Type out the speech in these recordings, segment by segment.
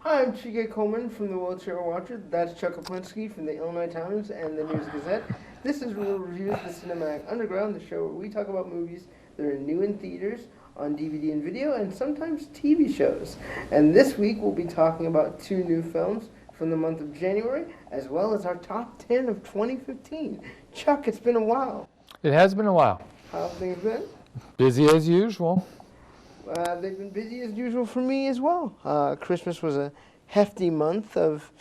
I'm Chike Coleman from the Wheelchair Watcher. That's Chuck Kaplinsky from the Illinois Times and the News Gazette. This is Real Reviews, the Cinematic Underground, the show where we talk about movies that are new in theaters, on DVD and video, and sometimes TV shows. And this week we'll be talking about two new films from the month of January, as well as our top 10 of 2015. Chuck, it's been a while. It has been a while. How have things been? Busy as usual. They've been busy as usual for me as well. Christmas was a hefty month of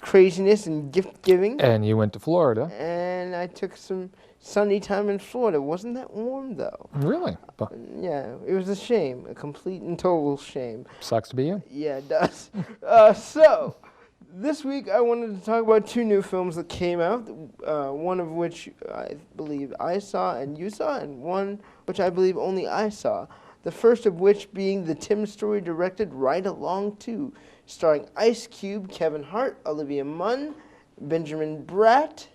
craziness and gift giving. And you went to Florida. And I took some sunny time in Florida. Wasn't that warm though? Really? Yeah, it was a shame, a complete and total shame. Sucks to be you. Yeah, it does. So, this week I wanted to talk about two new films that came out, one of which I believe I saw and you saw, and one which I believe only I saw. The first of which being the Tim Story directed Ride Along 2, starring Ice Cube, Kevin Hart, Olivia Munn, Benjamin Bratt,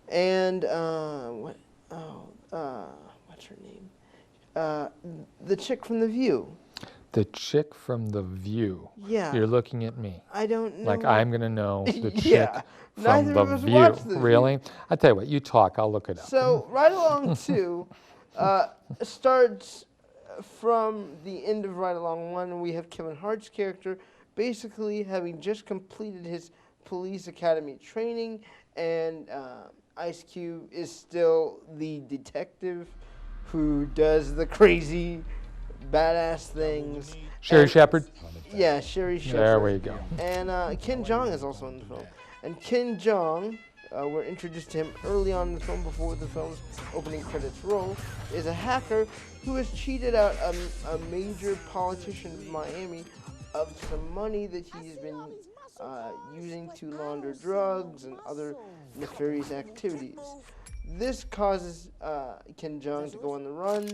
and what's her name? The chick from The View. The chick from The View. Yeah. You're looking at me. I don't know. Like I'm going to know the chick Yeah. from Neither The of us View. watched The View. Really? I tell you what, you talk, I'll look it up. So, Ride Along 2 starts from the end of Ride Along 1, and we have Kevin Hart's character basically having just completed his police academy training, and Ice Cube is still the detective who does the crazy, badass things. Sherry Shepherd? Yeah, Sherry Shepherd. There we go. And Ken Jeong is also in the film. And Ken Jeong, we're introduced to him early on in the film before the film's opening credits roll, is a hacker who has cheated out a major politician of Miami of some money that he's been using to launder drugs and other nefarious activities. This causes Ken Jeong to go on the run,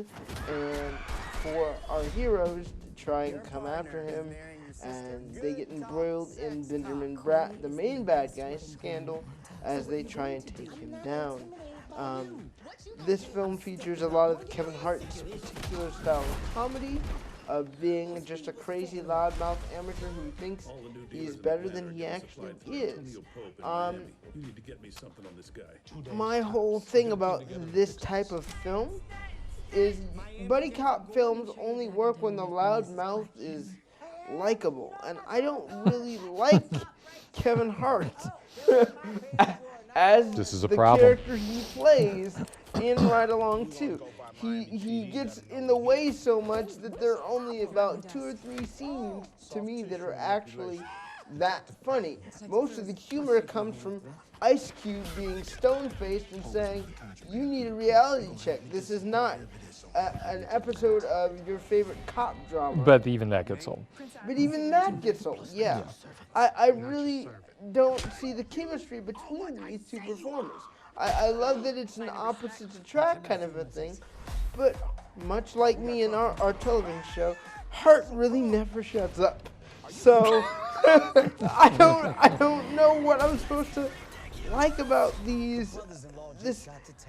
and for our heroes to try and come after him, and they get embroiled in Benjamin Bratt, the main bad guy's scandal, as they try and take him down. This film features a lot of Kevin Hart's particular style of comedy, of being just a crazy loudmouth amateur who thinks he's better than he actually is. My whole thing about this type of film is buddy cop films only work when the loudmouth is likable, and I don't really like Kevin Hart as This is a the problem. character he plays in Ride Along 2. He gets in the way so much that there are only about 2 or 3 scenes to me that are actually that funny. Most of the humor comes from Ice Cube being stone-faced and saying, "You need a reality check. This is not an episode of your favorite cop drama." But even that gets old. But even that gets old, yeah. I really don't see the chemistry between these two performers. I love that it's an opposites attract kind of a thing, but much like me in our television show, Hart really never shuts up. So I don't know what I'm supposed to like about this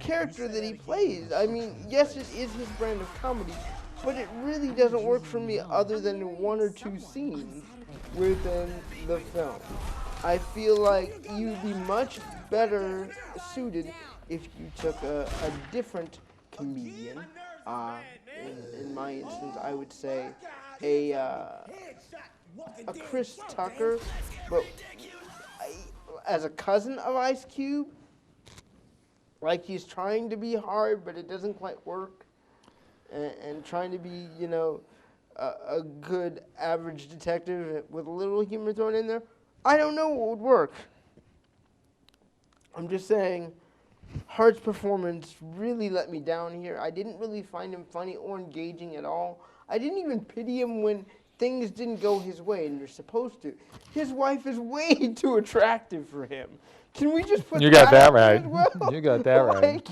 character that he plays. I mean, yes, it is his brand of comedy, but it really doesn't work for me other than 1 or 2 scenes within the film. I feel like you'd be much better suited if you took a different comedian. In my instance, I would say a Chris Tucker, but as a cousin of Ice Cube, like he's trying to be hard, but it doesn't quite work, and trying to be, a good average detective with a little humor thrown in there. I don't know what would work. I'm just saying, Hart's performance really let me down here. I didn't really find him funny or engaging at all. I didn't even pity him when things didn't go his way, and they're supposed to. His wife is way too attractive for him. Can we just put You got that out there right. as well? You got that right. Like,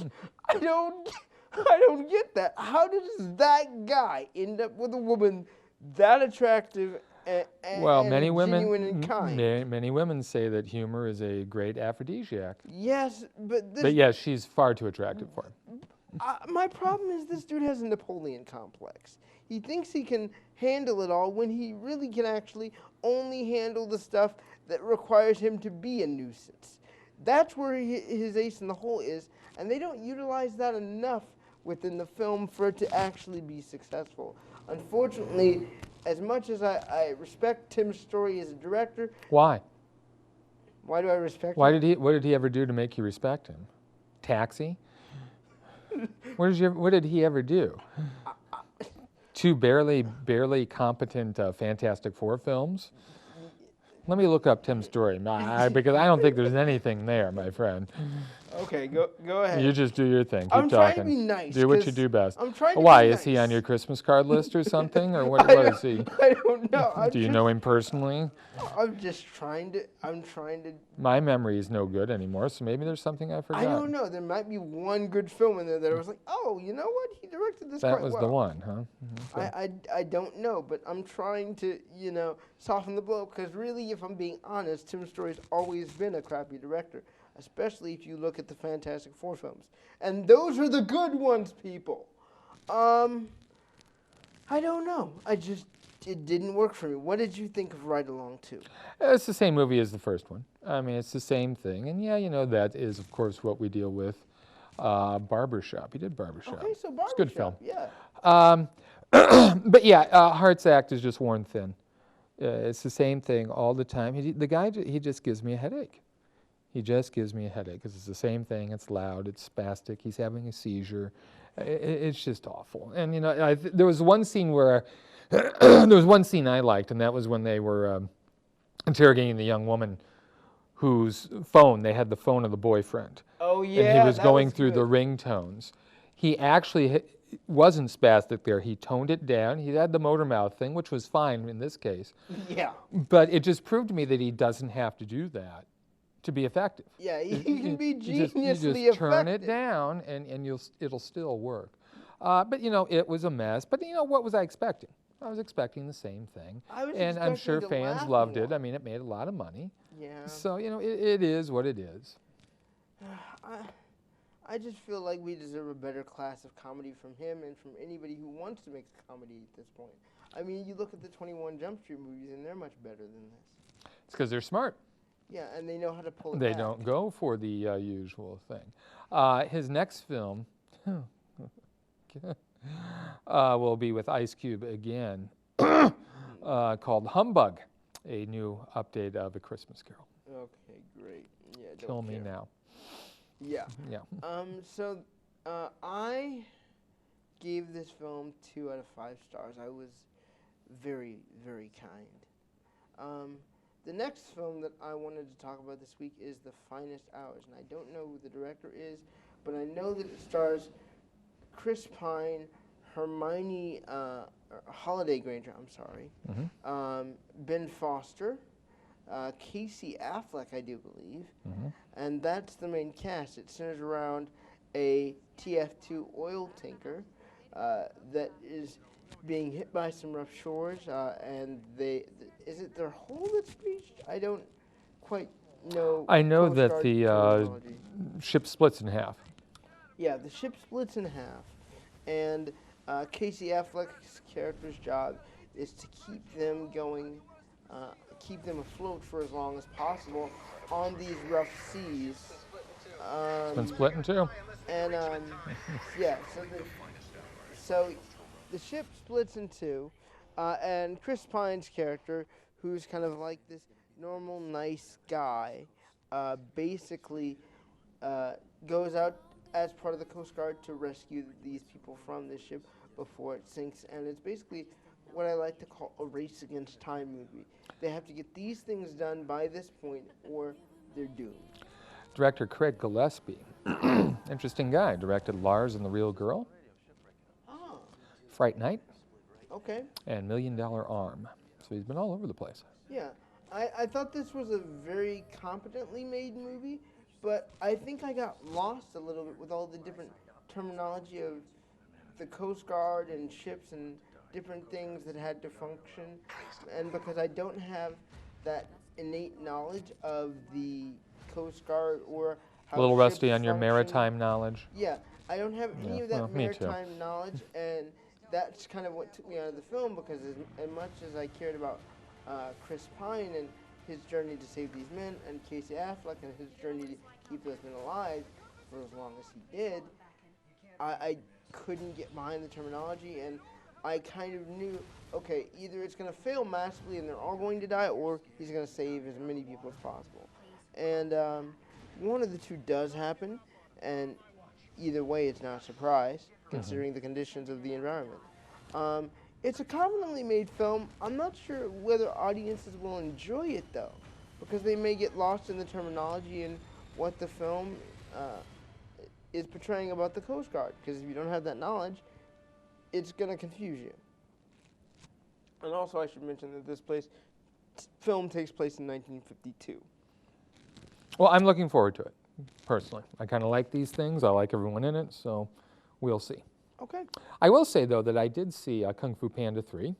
I don't get that. How does that guy end up with a woman that attractive and Well, many genuine and kind? many women say that humor is a great aphrodisiac. Yes, but But yes, she's far too attractive for him. My problem is this dude has a Napoleon complex. He thinks he can handle it all when he really can actually only handle the stuff that requires him to be a nuisance. That's where his ace in the hole is, and they don't utilize that enough within the film for it to actually be successful. Unfortunately, as much as I respect Tim Story as a director, Why? why do I respect Why him? what did he ever do to make you respect him? Taxi? What did he ever do? Two barely competent Fantastic Four films? Let me look up Tim's story, because I don't think there's anything there, my friend. Okay, go ahead. You just do your thing. Keep I'm talking. trying to be nice. Do what you 'cause do best. I'm trying to Why be is he on nice. your Christmas card list or something, or what is he? I don't know. Do you know him personally? I'm just trying to. I'm trying to. My memory is no good anymore, so maybe there's something I forgot. I don't know. There might be one good film in there that I was like, oh, you know what? He directed this That quite was well. the one, huh? Okay. I don't know, but I'm trying to, soften the blow, because really, if I'm being honest, Tim Story's always been a crappy director, especially if you look at the Fantastic Four films. And those are the good ones, people. I don't know. It didn't work for me. What did you think of Ride Along 2? It's the same movie as the first one. I mean, it's the same thing. And yeah, that is, of course, what we deal with. Barbershop. He did Barbershop. Okay, so Barbershop. It's a good film. Yeah. But yeah, Hart's act is just worn thin. It's the same thing all the time. The guy, he just gives me a headache. He just gives me a headache because it's the same thing. It's loud. It's spastic. He's having a seizure. It's just awful. And there was one scene where there was one scene I liked, and that was when they were interrogating the young woman whose phone, they had the phone of the boyfriend. Oh, yeah. And he was that going was through good. the ringtones. He actually wasn't spastic there. He toned it down. He had the motor mouth thing, which was fine in this case. Yeah. But it just proved to me that he doesn't have to do that to be effective. Yeah, he can be You geniusly just turn it effective. down, and it'll still work. But it was a mess. But what was I expecting? I was expecting the same thing. And I'm sure expecting to fans laugh loved more. it. I mean, it made a lot of money. Yeah. So, it is what it is. I just feel like we deserve a better class of comedy from him and from anybody who wants to make comedy at this point. I mean, you look at the 21 Jump Street movies, and they're much better than this. It's because they're smart. Yeah, and they know how to pull it They back. don't go for the usual thing. His next film will be with Ice Cube again, called Humbug, a new update of A Christmas Carol. Okay, great. Yeah, Kill Me Now. Yeah. Yeah. So I gave this film 2 out of 5 stars. I was very, very kind. The next film that I wanted to talk about this week is The Finest Hours, and I don't know who the director is, but I know that it stars Chris Pine, Hermione Holiday Granger, I'm sorry, Ben Foster, Casey Affleck, I do believe, and that's the main cast. It centers around a TF2 oil tanker that is being hit by some rough shores, and is it their hull that's breached? I don't quite know. I know Coast that Guard the terminology. ship splits in half. Yeah, the ship splits in half, and Casey Affleck's character's job is to keep them going, keep them afloat for as long as possible on these rough seas. It's been split in two. And yeah, so the ship splits in two, and Chris Pine's character, who's kind of like this normal, nice guy, basically goes out as part of the Coast Guard to rescue these people from the ship before it sinks. And it's basically what I like to call a race against time movie. They have to get these things done by this point, or they're doomed. Director Craig Gillespie, interesting guy, directed Lars and the Real Girl, Ah, Fright Night, okay. and $1 Million Arm. So he's been all over the place. Yeah, I thought this was a very competently made movie, but I think I got lost a little bit with all the different terminology of the Coast Guard and ships and different things that had to function, and because I don't have that innate knowledge of the Coast Guard or how A little rusty ships on your function. maritime knowledge. Yeah, I don't have any of that well, me too. maritime knowledge, and that's kind of what took me out of the film, because as much as I cared about Chris Pine and his journey to save these men, and Casey Affleck and his journey to keep those men alive for as long as he did, I couldn't get behind the terminology, and I kind of knew, okay, either it's going to fail massively and they're all going to die, or he's going to save as many people as possible. And one of the two does happen, and either way, it's not a surprise, considering the conditions of the environment. It's a commonly made film. I'm not sure whether audiences will enjoy it, though, because they may get lost in the terminology and what the film is portraying about the Coast Guard, because if you don't have that knowledge, it's going to confuse you. And also, I should mention that this film takes place in 1952. Well, I'm looking forward to it, personally. I kind of like these things. I like everyone in it, so we'll see. Okay. I will say, though, that I did see Kung Fu Panda 3.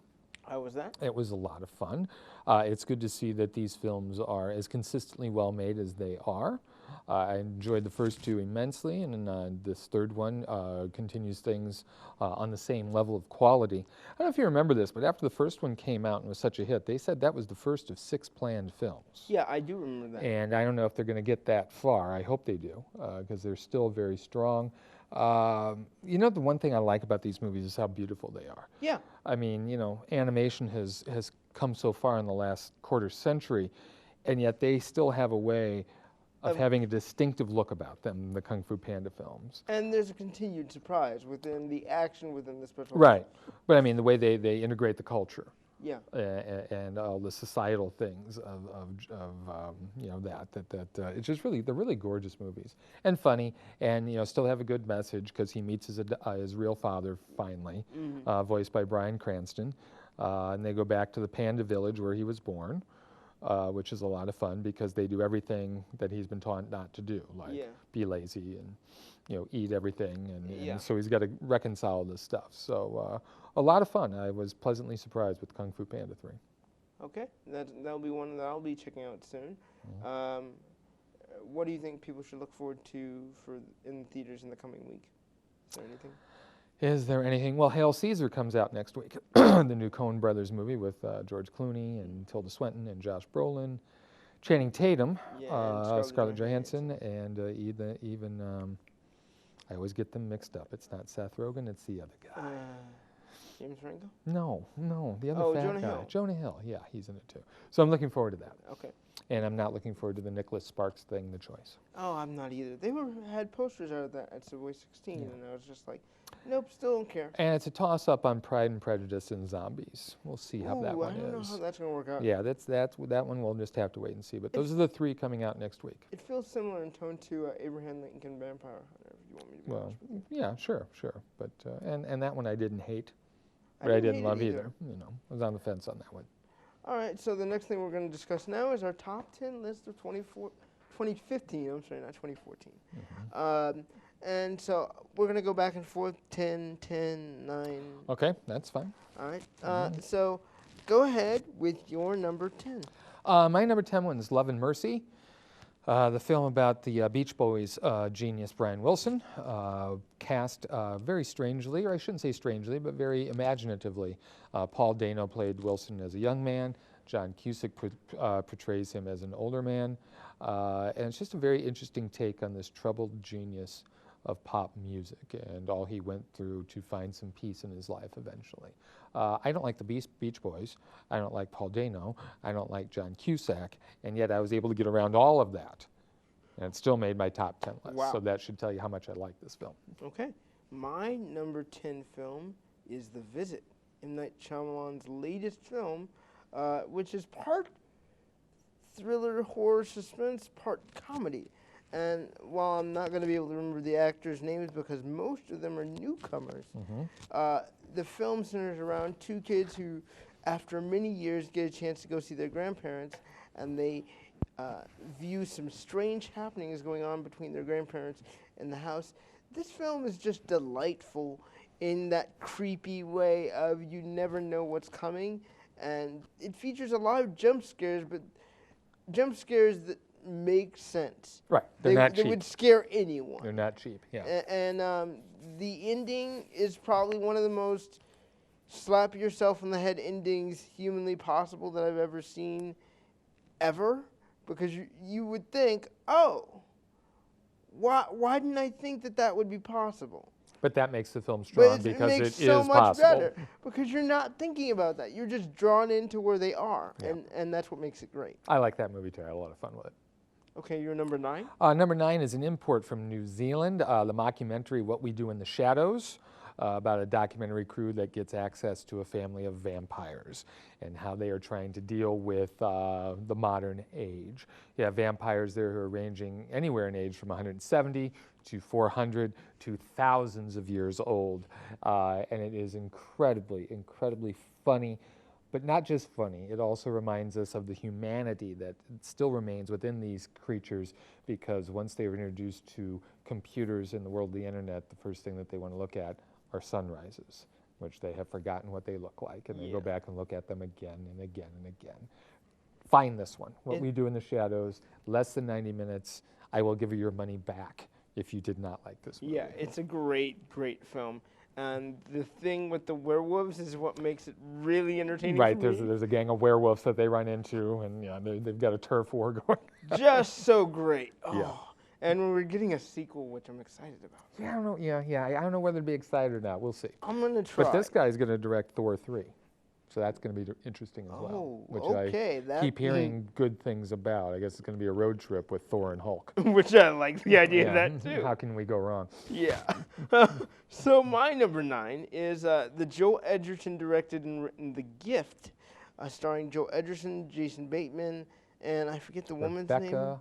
How was that? It was a lot of fun. It's good to see that these films are as consistently well made as they are. I enjoyed the first two immensely, and this third one continues things on the same level of quality. I don't know if you remember this, but after the first one came out and was such a hit, they said that was the first of 6 planned films. Yeah, I do remember that. And I don't know if they're going to get that far. I hope they do, because they're still very strong. You know, the one thing I like about these movies is how beautiful they are. Yeah. I mean, you know, animation has come so far in the last quarter century, and yet they still have a way of having a distinctive look about them, the Kung Fu Panda films. And there's a continued surprise within the action within the special Right. effects. But I mean, the way they integrate the culture. Yeah. And all the societal things of you know, that it's just really, they're really gorgeous movies and funny, and you know, still have a good message, because he meets his real father finally, voiced by Bryan Cranston, and they go back to the Panda Village where he was born, which is a lot of fun, because they do everything that he's been taught not to do, like be lazy and, you know, eat everything, and so he's got to reconcile this stuff. So a lot of fun. I was pleasantly surprised with Kung Fu Panda 3. Okay, that'll be one that I'll be checking out soon. What do you think people should look forward to in theaters in the coming week? Is there anything? Is there anything? Well, Hail Caesar comes out next week, the new Coen Brothers movie with George Clooney and Tilda Swinton and Josh Brolin, Channing Tatum, and Scarlett Johansson, and even I always get them mixed up. It's not Seth Rogen, it's the other guy. James Franco? No, the other fat Jonah guy. Hill. Jonah Hill, yeah, he's in it too. So I'm looking forward to that. Okay. And I'm not looking forward to the Nicholas Sparks thing, The Choice. Oh, I'm not either. They had posters out of that at Savoy 16, and I was just like, nope, still don't care. And it's a toss-up on Pride and Prejudice and Zombies. We'll see how that one is. I don't know how that's going to work out. Yeah, that one we'll just have to wait and see. But those are the 3 coming out next week. It feels similar in tone to Abraham Lincoln Vampire Hunter, if you want me to be honest with you. Yeah, sure. But and that one I didn't hate, but I didn't love either. You know, I was on the fence on that one. All right, so the next thing we're going to discuss now is our top 10 list of 2015. I'm sorry, not 2014. And so we're going to go back and forth, 10, 10, 9. Okay, that's fine. All right. So go ahead with your number 10. My number 10 one is Love and Mercy, the film about the Beach Boys genius Brian Wilson, cast very strangely, or I shouldn't say strangely, but very imaginatively. Paul Dano played Wilson as a young man. John Cusack portrays him as an older man. And it's just a very interesting take on this troubled genius of pop music and all he went through to find some peace in his life eventually. I don't like the Beach Boys. I don't like Paul Dano. I don't like John Cusack. And yet I was able to get around all of that. And it still made my top 10 list. Wow. So that should tell you how much I like this film. Okay. My number 10 film is The Visit, M. Night Shyamalan's latest film, which is part thriller, horror, suspense, part comedy. And while I'm not going to be able to remember the actors' names because most of them are newcomers, the film centers around 2 kids who, after many years, get a chance to go see their grandparents, and they view some strange happenings going on between their grandparents and the house. This film is just delightful in that creepy way of you never know what's coming, and it features a lot of jump scares, but jump scares that make sense. Right. They're not They cheap. would scare anyone. They're not cheap. Yeah. And the ending is probably one of the most slap yourself in the head endings humanly possible that I've ever seen, ever. Because you would think, oh, why didn't I think that would be possible? But that makes the film strong But because it makes it so is much possible. better because you're not thinking about that. You're just drawn into where they are, Yeah. and that's what makes it great. I like that movie too. I had a lot of fun with it. Okay, you're number 9? Number 9 is an import from New Zealand, the mockumentary What We Do in the Shadows, about a documentary crew that gets access to a family of vampires and how they are trying to deal with the modern age. You have vampires there who are ranging anywhere in age from 170 to 400 to thousands of years old. And it is incredibly, incredibly funny. But not just funny, it also reminds us of the humanity that still remains within these creatures, because once they are introduced to computers in the world of the internet, the first thing that they want to look at are sunrises, which they have forgotten what they look like, and they go back and look at them again and again and again. Find this one, What We Do in the Shadows, less than 90 minutes. I will give you your money back if you did not like this movie. Yeah, it's a great, great film. And the thing with the werewolves is what makes it really entertaining. Right, for me. there's a gang of werewolves that they run into, and yeah, they've got a turf war going. Just so great. Oh. Yeah. And we're getting a sequel, which I'm excited about. Yeah, I don't know. Yeah. I don't know whether to be excited or not. We'll see. I'm gonna try. But this guy's going to direct Thor 3, so that's going to be interesting as well. Which okay. I keep hearing good things about. I guess it's going to be a road trip with Thor and Hulk. Which I like the idea of that too. How can we go wrong? Yeah. So my number 9 is the Joe Edgerton directed and written The Gift, starring Joe Edgerton, Jason Bateman, and I forget the woman's name.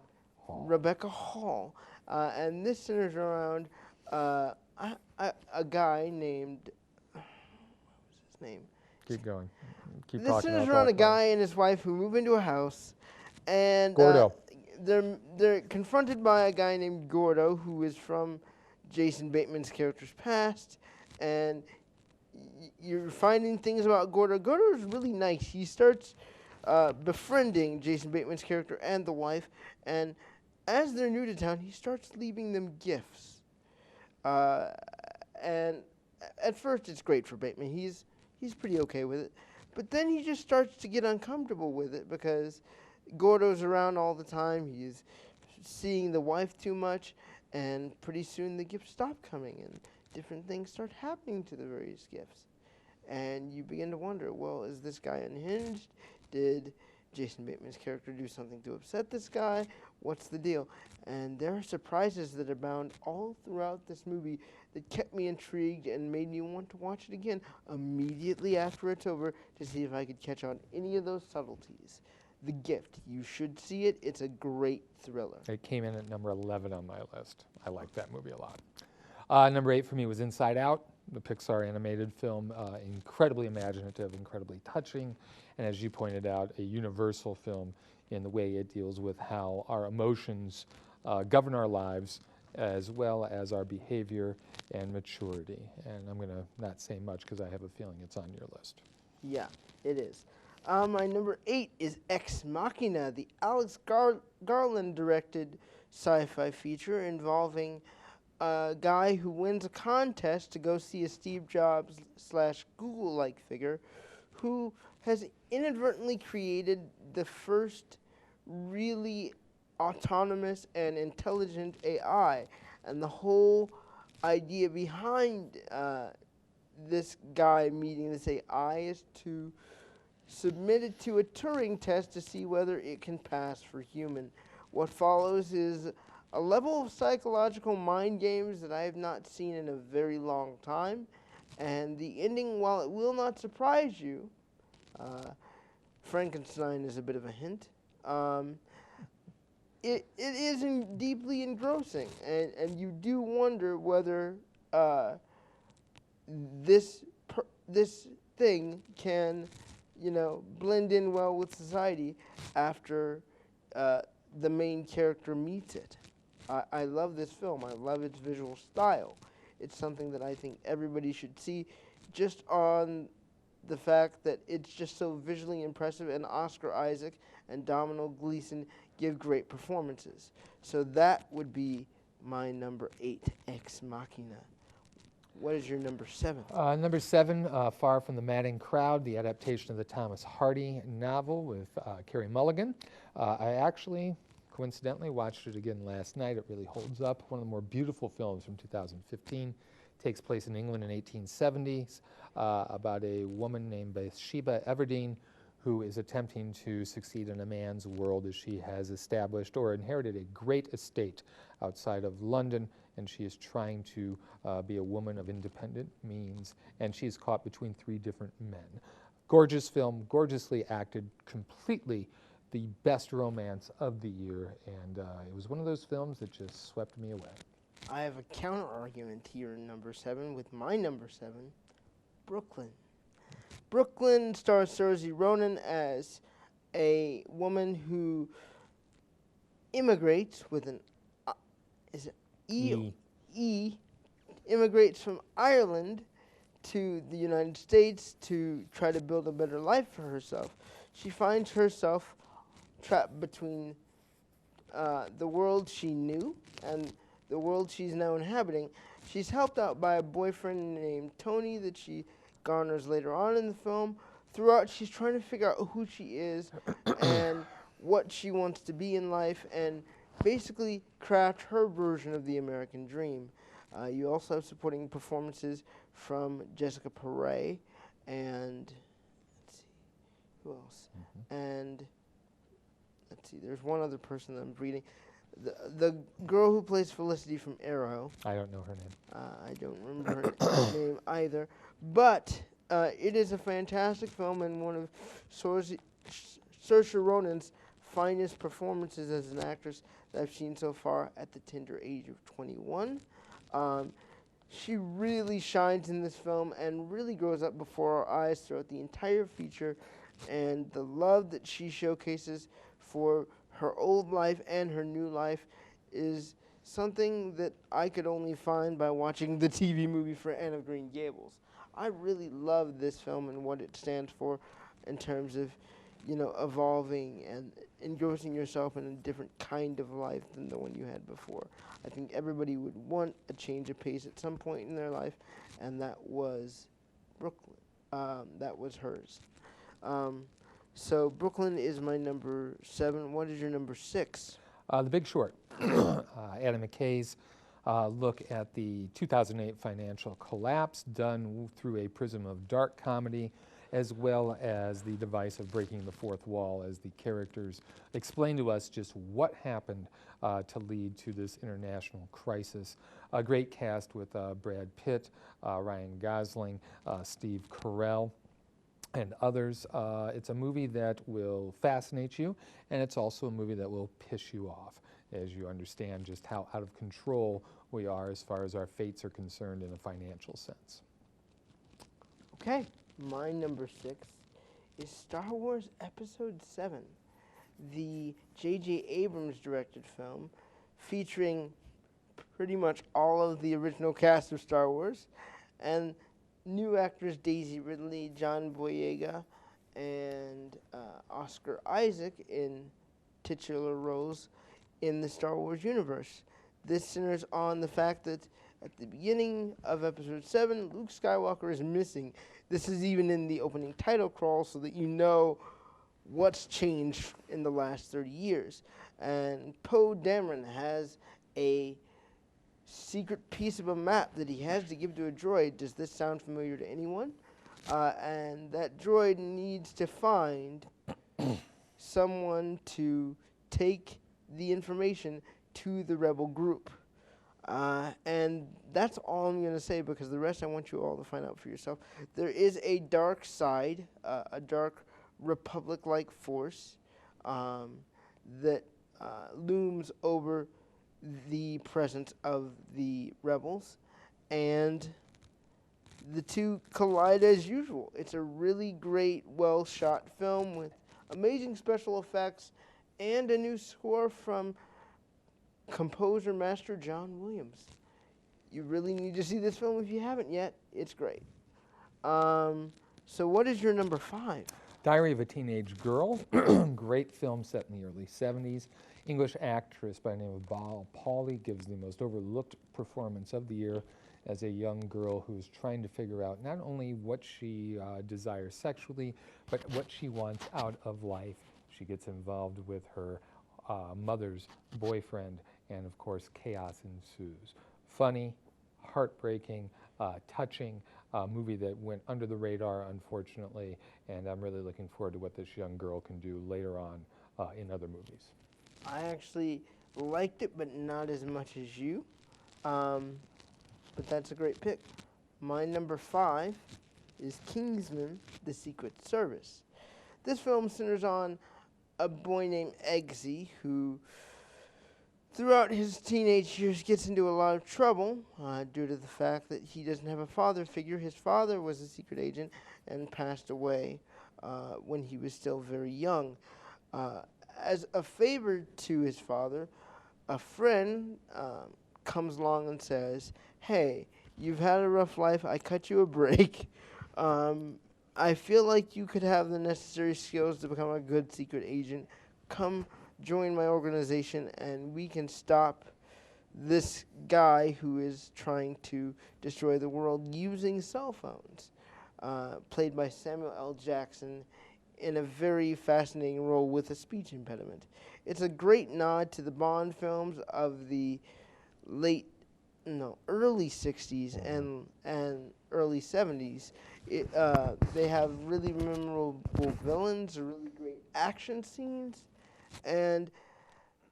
Rebecca Hall. And this centers around a guy named, what was his name? Keep going. Keep This talking. centers around a guy and his wife who move into a house, and Gordo. They're confronted by a guy named Gordo, who is from Jason Bateman's character's past, and you're finding things about Gordo. Gordo is really nice. He starts befriending Jason Bateman's character and the wife, and as they're new to town, he starts leaving them gifts. And at first, it's great for Bateman. He's pretty okay with it. But then he just starts to get uncomfortable with it because Gordo's around all the time. He's seeing the wife too much, and pretty soon the gifts stop coming, and different things start happening to the various gifts. And you begin to wonder, well, is this guy unhinged? Did Jason Bateman's character do something to upset this guy? What's the deal? And there are surprises that abound all throughout this movie that kept me intrigued and made me want to watch it again immediately after it's over to see if I could catch on any of those subtleties. The Gift. You should see it. It's a great thriller. It came in at number 11 on my list. I like that movie a lot. Number 8 for me was Inside Out, the Pixar animated film. Incredibly imaginative, incredibly touching, and as you pointed out, a universal film in the way it deals with how our emotions govern our lives, as well as our behavior and maturity. And I'm going to not say much because I have a feeling it's on your list. Yeah, it is. My number 8 is Ex Machina, the Alex Garland-directed sci-fi feature involving a guy who wins a contest to go see a Steve Jobs / Google-like figure who has inadvertently created the first really autonomous and intelligent AI. And the whole idea behind this guy meeting this AI is to submit it to a Turing test to see whether it can pass for human. What follows is a level of psychological mind games that I have not seen in a very long time. And the ending, while it will not surprise you, Frankenstein is a bit of a hint. It is deeply engrossing, and you do wonder whether this thing can, blend in well with society after the main character meets it. I love this film. I love its visual style. It's something that I think everybody should see, just on the fact that it's just so visually impressive, and Oscar Isaac and Domhnall Gleeson give great performances. So that would be my number 8, Ex Machina. What is your number 7? Number 7, Far from the Madding Crowd, the adaptation of the Thomas Hardy novel with Carey Mulligan. I actually, coincidentally, watched it again last night. It really holds up. One of the more beautiful films from 2015. Takes place in England in 1870s about a woman named Bathsheba Everdeen who is attempting to succeed in a man's world as she has established or inherited a great estate outside of London, and she is trying to be a woman of independent means, and she is caught between 3 different men. Gorgeous film, gorgeously acted, completely the best romance of the year, and it was one of those films that just swept me away. I have a counter argument here in number 7 with my number 7, Brooklyn. Brooklyn stars Saoirse Ronan as a woman who immigrates with an is it E immigrates from Ireland to the United States to try to build a better life for herself. She finds herself trapped between the world she knew and the world she's now inhabiting. She's helped out by a boyfriend named Tony that she garners later on in the film. Throughout, she's trying to figure out who she is and what she wants to be in life and basically craft her version of the American dream. You also have supporting performances from Jessica Paré and, let's see, who else? And, let's see, there's one other person that I'm reading. The girl who plays Felicity from Arrow. I don't know her name. I don't remember her name either. But it is a fantastic film and one of Saoirse Ronan's finest performances as an actress that I've seen so far at the tender age of 21. She really shines in this film and really grows up before our eyes throughout the entire feature, and the love that she showcases for her old life and her new life is something that I could only find by watching the TV movie for Anne of Green Gables. I really love this film and what it stands for in terms of, evolving and engrossing yourself in a different kind of life than the one you had before. I think everybody would want a change of pace at some point in their life, and that was Brooklyn. That was hers. So Brooklyn is my number 7. What is your number 6? The Big Short. Adam McKay's look at the 2008 financial collapse done through a prism of dark comedy as well as the device of breaking the fourth wall as the characters explain to us just what happened to lead to this international crisis. A great cast with Brad Pitt, Ryan Gosling, Steve Carell, and others. It's a movie that will fascinate you, and it's also a movie that will piss you off as you understand just how out of control we are as far as our fates are concerned in a financial sense. Okay, my number 6 is Star Wars Episode 7, the J.J. Abrams directed film featuring pretty much all of the original cast of Star Wars and new actors Daisy Ridley, John Boyega, and Oscar Isaac in titular roles in the Star Wars universe. This centers on the fact that at the beginning of Episode 7, Luke Skywalker is missing. This is even in the opening title crawl so that you know what's changed in the last 30 years. And Poe Dameron has a secret piece of a map that he has to give to a droid. Does this sound familiar to anyone? And that droid needs to find someone to take the information to the rebel group. And that's all I'm going to say because the rest I want you all to find out for yourself. There is a dark side, a dark Republic-like force that looms over the presence of the rebels, and the two collide as usual. It's a really great, well-shot film with amazing special effects and a new score from composer master John Williams. You really need to see this film if you haven't yet. It's great. So what is your number 5? Diary of a Teenage Girl, great film set in the early 70s. English actress by the name of Bal Pauly gives the most overlooked performance of the year as a young girl who's trying to figure out not only what she desires sexually, but what she wants out of life. She gets involved with her mother's boyfriend, and of course, chaos ensues. Funny, heartbreaking, touching movie that went under the radar, unfortunately, and I'm really looking forward to what this young girl can do later on in other movies. I actually liked it, but not as much as you. But that's a great pick. My number 5 is Kingsman: The Secret Service. This film centers on a boy named Eggsy who, throughout his teenage years, gets into a lot of trouble due to the fact that he doesn't have a father figure. His father was a secret agent and passed away when he was still very young. As a favor to his father, a friend comes along and says, "Hey, you've had a rough life. I cut you a break. I feel like you could have the necessary skills to become a good secret agent. Come join my organization and we can stop this guy who is trying to destroy the world using cell phones." Played by Samuel L. Jackson in a very fascinating role with a speech impediment. It's a great nod to the Bond films of the early 60s and early 70s. They have really memorable villains, really great action scenes, and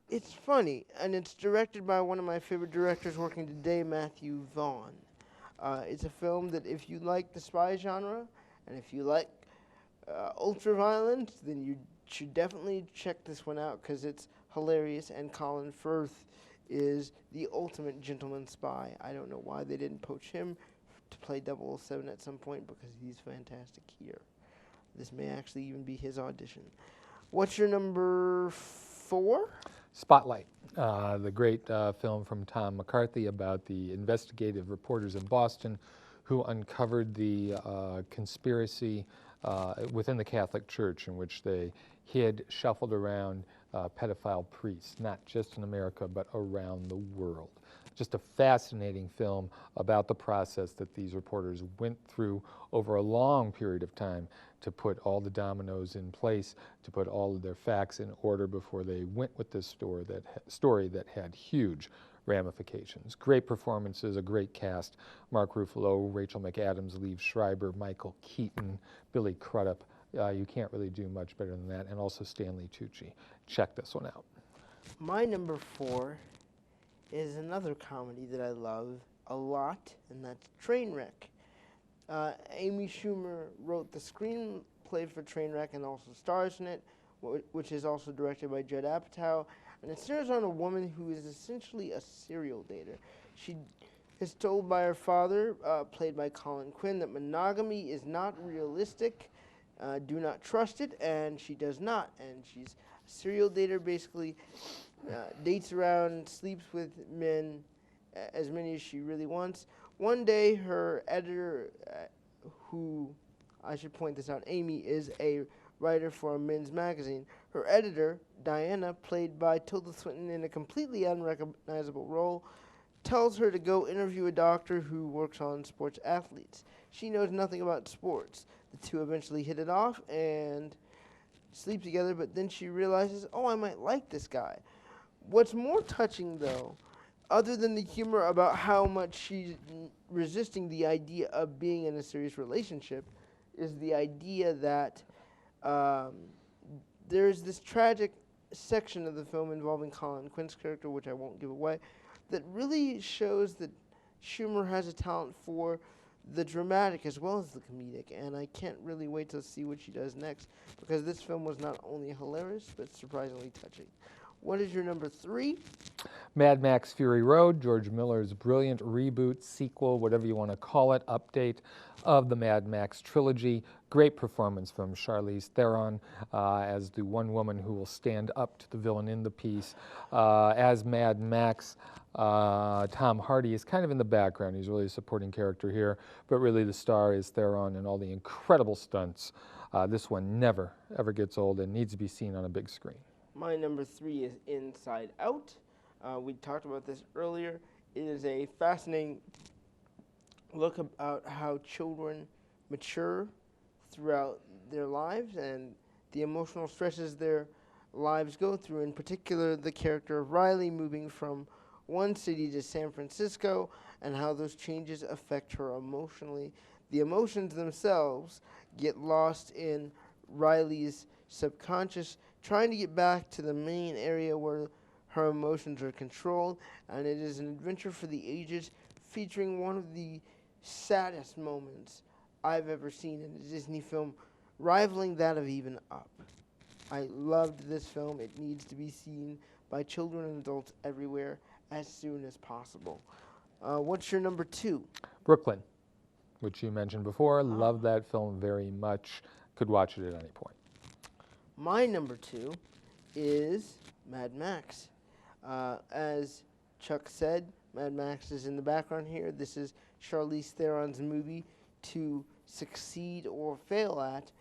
it's funny, and it's directed by one of my favorite directors working today, Matthew Vaughn. It's a film that if you like the spy genre, and if you like ultra-violence, then you should definitely check this one out, because it's hilarious, and Colin Firth is the ultimate gentleman spy. I don't know why they didn't poach him to play 007 at some point, because he's fantastic here. This may actually even be his audition. What's your number 4? Spotlight, the great film from Tom McCarthy about the investigative reporters in Boston who uncovered the conspiracy within the Catholic Church in which they hid, shuffled around pedophile priests, not just in America, but around the world. Just a fascinating film about the process that these reporters went through over a long period of time to put all the dominoes in place, to put all of their facts in order before they went with this story that had huge ramifications. Great performances, a great cast. Mark Ruffalo, Rachel McAdams, Liev Schreiber, Michael Keaton, Billy Crudup. You can't really do much better than that. And also Stanley Tucci. Check this one out. My number 4 is another comedy that I love a lot, and that's Trainwreck. Amy Schumer wrote the screenplay for Trainwreck and also stars in it, which is also directed by Judd Apatow. And it centers on a woman who is essentially a serial dater. She is told by her father, played by Colin Quinn, that monogamy is not realistic. Do not trust it, and she does not. And she's a serial dater, basically dates around, sleeps with men, as many as she really wants. One day, her editor, who, I should point this out, Amy is a writer for a men's magazine. Her editor, Diana, played by Tilda Swinton in a completely unrecognizable role, tells her to go interview a doctor who works on sports athletes. She knows nothing about sports. The two eventually hit it off and sleep together, but then she realizes, oh, I might like this guy. What's more touching, though, other than the humor about how much she's resisting the idea of being in a serious relationship, is the idea that there's this tragic section of the film involving Colin Quinn's character, which I won't give away, that really shows that Schumer has a talent for the dramatic as well as the comedic, and I can't really wait to see what she does next, because this film was not only hilarious, but surprisingly touching. What is your number 3? Mad Max Fury Road, George Miller's brilliant reboot, sequel, whatever you want to call it, update of the Mad Max trilogy. Great performance from Charlize Theron as the one woman who will stand up to the villain in the piece. As Mad Max, Tom Hardy is kind of in the background. He's really a supporting character here, but really the star is Theron and all the incredible stunts. This one never, ever gets old and needs to be seen on a big screen. My number 3 is Inside Out. We talked about this earlier. It is a fascinating look about how children mature throughout their lives and the emotional stresses their lives go through. In particular, the character of Riley moving from one city to San Francisco and how those changes affect her emotionally. The emotions themselves get lost in Riley's subconscious, trying to get back to the main area where her emotions are controlled, and it is an adventure for the ages featuring one of the saddest moments I've ever seen in a Disney film, rivaling that of Even Up. I loved this film. It needs to be seen by children and adults everywhere as soon as possible. What's your number 2? Brooklyn, which you mentioned before. Love that film very much. Could watch it at any point. My number 2 is Mad Max. As Chuck said, Mad Max is in the background here. This is Charlize Theron's movie to succeed or fail at.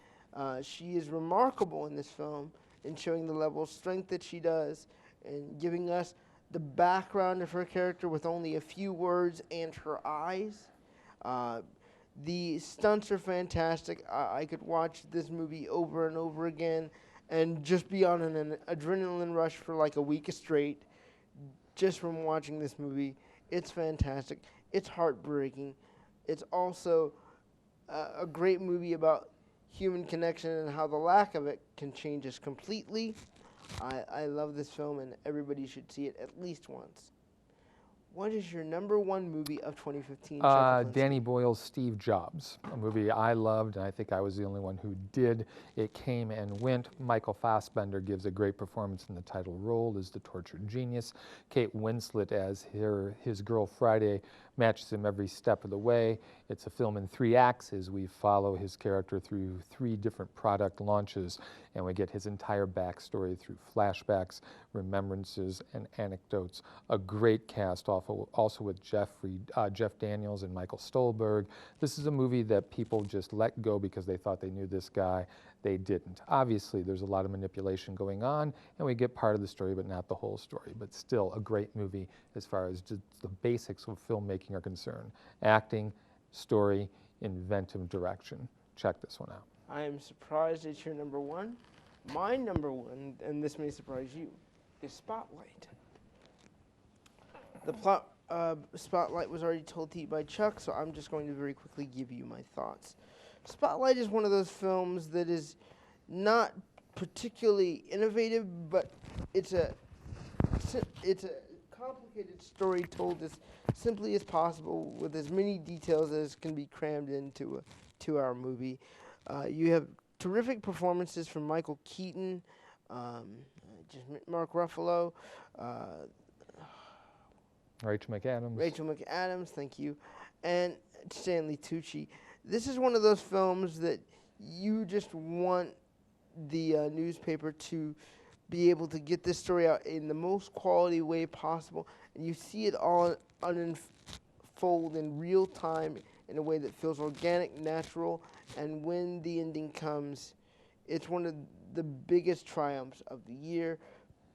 She is remarkable in this film in showing the level of strength that she does and giving us the background of her character with only a few words and her eyes. The stunts are fantastic. I could watch this movie over and over again and just be on an adrenaline rush for like a week straight just from watching this movie. It's fantastic. It's heartbreaking. It's also a great movie about human connection and how the lack of it can change us completely. I love this film, and everybody should see it at least once. What is your number 1 movie of 2015? Danny Boyle's Steve Jobs, a movie I loved, and I think I was the only one who did. It came and went. Michael Fassbender gives a great performance in the title role as the tortured genius. Kate Winslet as his girl Friday matches him every step of the way. It's a film in 3 acts as we follow his character through 3 different product launches, and we get his entire backstory through flashbacks, remembrances, and anecdotes. A great cast, also with Jeff Daniels and Michael Stolberg. This is a movie that people just let go because they thought they knew this guy. They didn't. Obviously, there's a lot of manipulation going on, and we get part of the story, but not the whole story. But still, a great movie as far as just the basics of filmmaking are concerned. Acting, story, inventive direction. Check this one out. I am surprised it's your number 1. My number 1, and this may surprise you, is Spotlight. The plot Spotlight was already told to you by Chuck, so I'm just going to very quickly give you my thoughts. Spotlight is one of those films that is not particularly innovative, but it's a complicated story told as simply as possible with as many details as can be crammed into a 2-hour movie. You have terrific performances from Michael Keaton, Mark Ruffalo, Rachel McAdams, thank you, and Stanley Tucci. This is one of those films that you just want the newspaper to be able to get this story out in the most quality way possible, and you see it all unfold in real time in a way that feels organic, natural, and when the ending comes, it's one of the biggest triumphs of the year.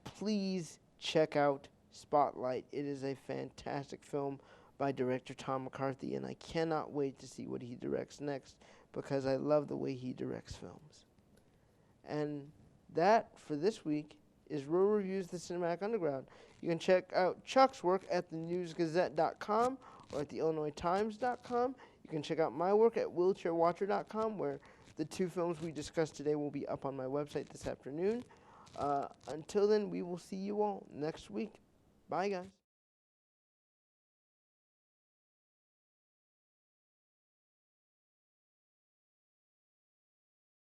Please check out Spotlight. It is a fantastic film by director Tom McCarthy, and I cannot wait to see what he directs next because I love the way he directs films. And that, for this week, is Row Reviews The Cinematic Underground. You can check out Chuck's work at thenewsgazette.com or at theillinoistimes.com. You can check out my work at wheelchairwatcher.com, where the 2 films we discussed today will be up on my website this afternoon. Until then, we will see you all next week. Bye, guys.